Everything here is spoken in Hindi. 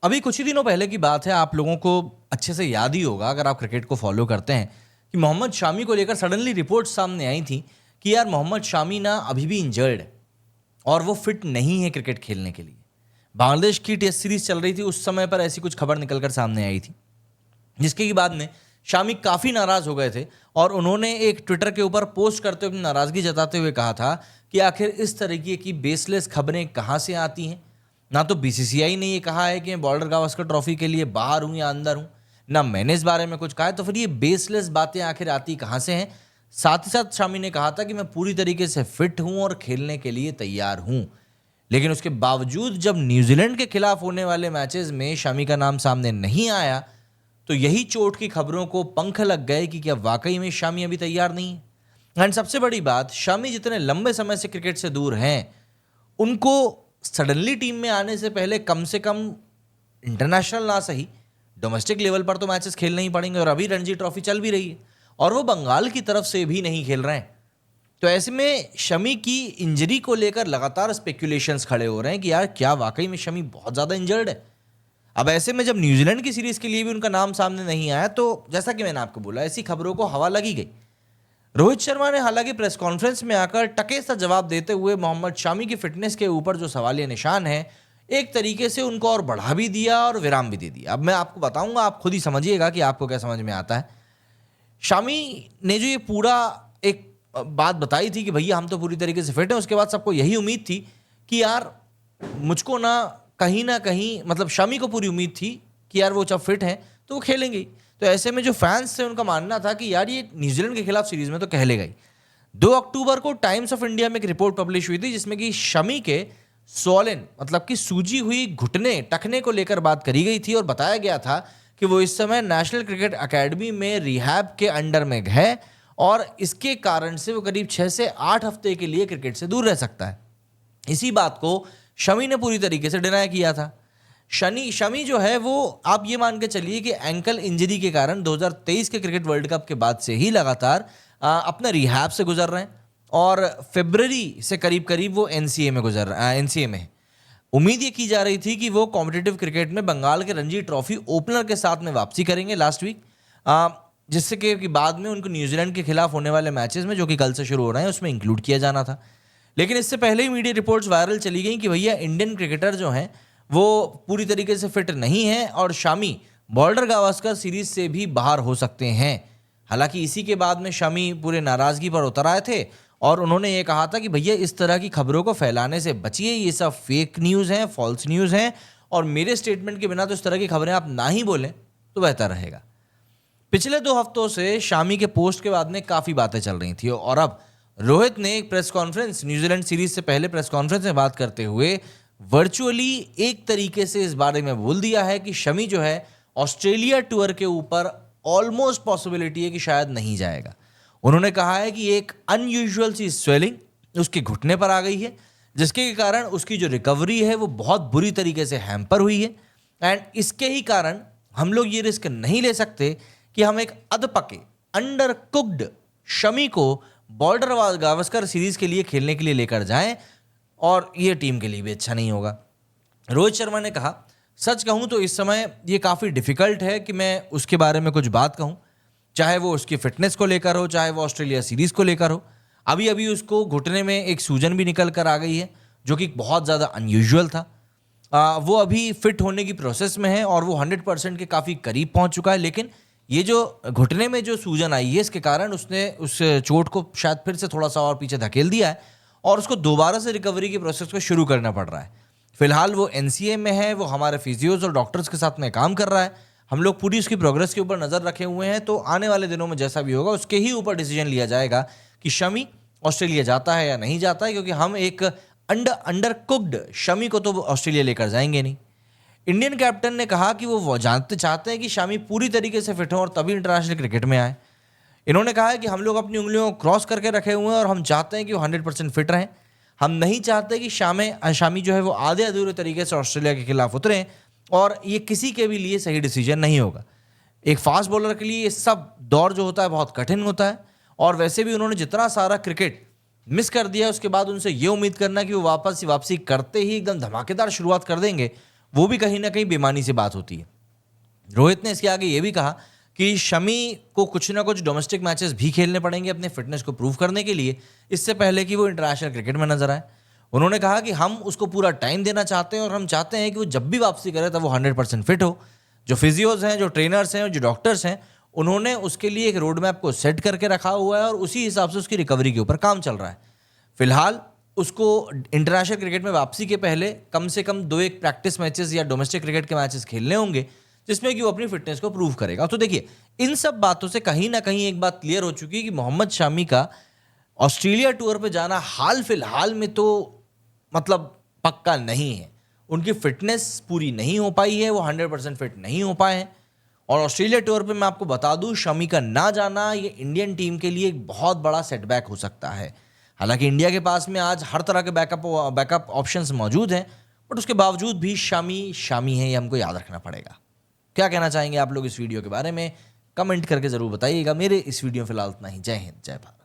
अभी कुछ ही दिनों पहले की बात है, आप लोगों को अच्छे से याद ही होगा अगर आप क्रिकेट को फॉलो करते हैं कि मोहम्मद शामी को लेकर सडनली रिपोर्ट सामने आई थी कि यार मोहम्मद शामी ना अभी भी इंजर्ड है और वो फिट नहीं है क्रिकेट खेलने के लिए। बांग्लादेश की टेस्ट सीरीज चल रही थी, उस समय पर ऐसी कुछ खबर निकलकर सामने आई थी, जिसके की बाद में शामी काफ़ी नाराज़ हो गए थे और उन्होंने एक ट्विटर के ऊपर पोस्ट करते हुए अपनी नाराज़गी जताते हुए कहा था कि आखिर इस तरीके की बेसलेस खबरें कहाँ से आती हैं। ना तो बीसीसीआई ने ये कहा है कि मैं बॉर्डर गावस्कर ट्रॉफी के लिए बाहर हूँ या अंदर हूँ, ना मैंने इस बारे में कुछ कहा है, तो फिर ये बेसलेस बातें आखिर आती कहाँ से हैं। साथ ही साथ शामी ने कहा था कि मैं पूरी तरीके से फिट हूँ और खेलने के लिए तैयार हूँ, लेकिन उसके बावजूद जब न्यूजीलैंड के खिलाफ होने वाले मैचेस में शामी का नाम सामने नहीं आया तो यही चोट की खबरों को पंख लग गए कि क्या वाकई में शामी अभी तैयार नहीं है। एंड सबसे बड़ी बात, शामी जितने लंबे समय से क्रिकेट से दूर हैं, उनको सडनली टीम में आने से कम इंटरनेशनल ना सही डोमेस्टिक लेवल पर तो मैचेस खेलने ही पड़ेंगे। और अभी रणजी ट्रॉफी चल भी रही है और वो बंगाल की तरफ से भी नहीं खेल रहे हैं। तो ऐसे में शमी की इंजरी को लेकर लगातार स्पेक्यूलेशंस खड़े हो रहे हैं कि यार क्या वाकई में शमी बहुत ज़्यादा इंजर्ड है। अब ऐसे में जब न्यूजीलैंड की सीरीज के लिए भी उनका नाम सामने नहीं आया तो जैसा कि मैंने आपको बोला, ऐसी खबरों को हवा लगी गई। रोहित शर्मा ने हालांकि प्रेस कॉन्फ्रेंस में आकर टके सा जवाब देते हुए मोहम्मद शामी की फिटनेस के ऊपर जो सवालिया निशान है, एक तरीके से उनको और बढ़ा भी दिया और विराम भी दे दिया। अब मैं आपको बताऊंगा, आप खुद ही समझिएगा कि आपको क्या समझ में आता है। शामी ने जो ये पूरा एक बात बताई थी कि भैया हम तो पूरी तरीके से फिट हैं, उसके बाद सबको यही उम्मीद थी कि यार मुझको ना कहीं मतलब शामी को पूरी उम्मीद थी कि यार वो जब फिट हैं तो वो खेलेंगे ही। तो ऐसे में जो फैंस थे उनका मानना था कि यार ये न्यूजीलैंड के खिलाफ सीरीज में तो खेलेगा ही। 2 अक्टूबर को टाइम्स ऑफ इंडिया में एक रिपोर्ट पब्लिश हुई थी जिसमें कि शमी के सोलन मतलब कि सूजी हुई घुटने टखने को लेकर बात करी गई थी और बताया गया था कि वो इस समय नेशनल क्रिकेट अकेडमी में रिहैब के अंडर में है और इसके कारण से वो करीब 6 से 8 हफ्ते के लिए क्रिकेट से दूर रह सकता है। इसी बात को शमी ने पूरी तरीके से डिनाई किया था। शमी जो है वो आप ये मान के चलिए कि एंकल इंजरी के कारण 2023 के क्रिकेट वर्ल्ड कप के बाद से ही लगातार अपना रिहैब से गुजर रहे हैं और फरवरी से करीब करीब वो एनसीए में है। उम्मीद ये की जा रही थी कि वो कॉम्पिटिटिव क्रिकेट में बंगाल के रणजी ट्रॉफी ओपनर के साथ में वापसी करेंगे लास्ट वीक, जिससे कि बाद में उनको न्यूजीलैंड के खिलाफ होने वाले मैचेस में जो कि कल से शुरू हो रहे हैं उसमें इंक्लूड किया जाना था। लेकिन इससे पहले ही मीडिया रिपोर्ट्स वायरल चली गई कि भैया इंडियन क्रिकेटर जो हैं वो पूरी तरीके से फिट नहीं है और शामी बॉर्डर गावस्कर सीरीज से भी बाहर हो सकते हैं। हालांकि इसी के बाद में शामी पूरे नाराजगी पर उतर आए थे और उन्होंने ये कहा था कि भैया इस तरह की खबरों को फैलाने से बचिए, ये सब फेक न्यूज़ हैं, फॉल्स न्यूज़ हैं और मेरे स्टेटमेंट के बिना तो इस तरह की खबरें आप ना ही बोलें तो बेहतर रहेगा। पिछले 2 हफ्तों से शामी के पोस्ट के बाद में काफ़ी बातें चल रही थी और अब रोहित ने एक प्रेस कॉन्फ्रेंस न्यूजीलैंड सीरीज से पहले प्रेस कॉन्फ्रेंस में बात करते हुए वर्चुअली एक तरीके से इस बारे में बोल दिया है कि शमी जो है ऑस्ट्रेलिया टूर के ऊपर ऑलमोस्ट पॉसिबिलिटी है कि शायद नहीं जाएगा। उन्होंने कहा है कि एक अनयूजुअल सी स्वेलिंग उसके घुटने पर आ गई है जिसके कारण उसकी जो रिकवरी है वो बहुत बुरी तरीके से हैम्पर हुई है एंड इसके ही कारण हम लोग ये रिस्क नहीं ले सकते कि हम एक अधपके अंडर कुक्ड शमी को बॉर्डर गावस्कर सीरीज के लिए खेलने के लिए लेकर जाएं और ये टीम के लिए भी अच्छा नहीं होगा। रोहित शर्मा ने कहा, सच कहूं तो इस समय ये काफ़ी डिफिकल्ट है कि मैं उसके बारे में कुछ बात कहूं, चाहे वो उसकी फिटनेस को लेकर हो, चाहे वो ऑस्ट्रेलिया सीरीज को लेकर हो। अभी अभी उसको घुटने में एक सूजन भी निकल कर आ गई है जो कि बहुत ज़्यादा अनयूजुअल था। वो अभी फिट होने की प्रोसेस में है और वो 100% के काफ़ी करीब पहुंच चुका है, लेकिन ये जो घुटने में जो सूजन आई है इसके कारण उसने उस चोट को शायद फिर से थोड़ा सा और पीछे धकेल दिया है और उसको दोबारा से रिकवरी की प्रोसेस को शुरू करना पड़ रहा है। फिलहाल वो एनसीए में है, वो हमारे फिजियोज और डॉक्टर्स के साथ में काम कर रहा है। हम लोग पूरी उसकी प्रोग्रेस के ऊपर नज़र रखे हुए हैं, तो आने वाले दिनों में जैसा भी होगा उसके ही ऊपर डिसीजन लिया जाएगा कि शमी ऑस्ट्रेलिया जाता है या नहीं जाता है, क्योंकि हम एक अंडर कुक्ड शमी को तो ऑस्ट्रेलिया लेकर जाएंगे नहीं। इंडियन कैप्टन ने कहा कि वो जानते चाहते हैं कि शामी पूरी तरीके से फिट हो और तभी इंटरनेशनल क्रिकेट में आए। इन्होंने कहा है कि हम लोग अपनी उंगलियों को क्रॉस करके रखे हुए हैं और हम चाहते हैं कि वो 100% फिट रहें। हम नहीं चाहते कि शामी जो है वो आधे अधूरे तरीके से ऑस्ट्रेलिया के खिलाफ उतरें और ये किसी के भी लिए सही डिसीजन नहीं होगा। एक फास्ट बॉलर के लिए ये सब दौर जो होता है बहुत कठिन होता है और वैसे भी उन्होंने जितना सारा क्रिकेट मिस कर दिया उसके बाद उनसे ये उम्मीद करना कि वो वापसी करते ही एकदम धमाकेदार शुरुआत कर देंगे, वो भी कहीं ना कहीं बेमानी से बात होती है। रोहित ने इसके आगे ये भी कहा कि शमी को कुछ ना कुछ डोमेस्टिक मैचेस भी खेलने पड़ेंगे अपने फिटनेस को प्रूव करने के लिए, इससे पहले कि वो इंटरनेशनल क्रिकेट में नजर आए। उन्होंने कहा कि हम उसको पूरा टाइम देना चाहते हैं और हम चाहते हैं कि वो जब भी वापसी करे तब वो 100% फिट हो। जो फिजियोज हैं, जो ट्रेनर्स हैं और जो डॉक्टर्स हैं, उन्होंने उसके लिए एक रोड मैप को सेट करके रखा हुआ है और उसी हिसाब से उसकी रिकवरी के ऊपर काम चल रहा है। फिलहाल उसको इंटरनेशनल क्रिकेट में वापसी के पहले कम से कम 2-1 प्रैक्टिस मैचेस या डोमेस्टिक क्रिकेट के मैचेस खेलने होंगे, जिसमें कि वो अपनी फिटनेस को प्रूव करेगा। तो देखिए, इन सब बातों से कहीं ना कहीं एक बात क्लियर हो चुकी है कि मोहम्मद शामी का ऑस्ट्रेलिया टूर पे जाना हाल फिलहाल में तो मतलब पक्का नहीं है। उनकी फिटनेस पूरी नहीं हो पाई है, वो 100% फिट नहीं हो पाए हैं। और ऑस्ट्रेलिया टूर पे मैं आपको बता दूं, शमी का ना जाना ये इंडियन टीम के लिए एक बहुत बड़ा सेटबैक हो सकता है। हालांकि इंडिया के पास में आज हर तरह के बैकअप ऑप्शंस मौजूद हैं, बट उसके बावजूद भी शामी है, ये हमको याद रखना पड़ेगा। क्या कहना चाहेंगे आप लोग इस वीडियो के बारे में? कमेंट करके जरूर बताइएगा। मेरे इस वीडियो में फिलहाल इतना ही। जय हिंद, जय भारत।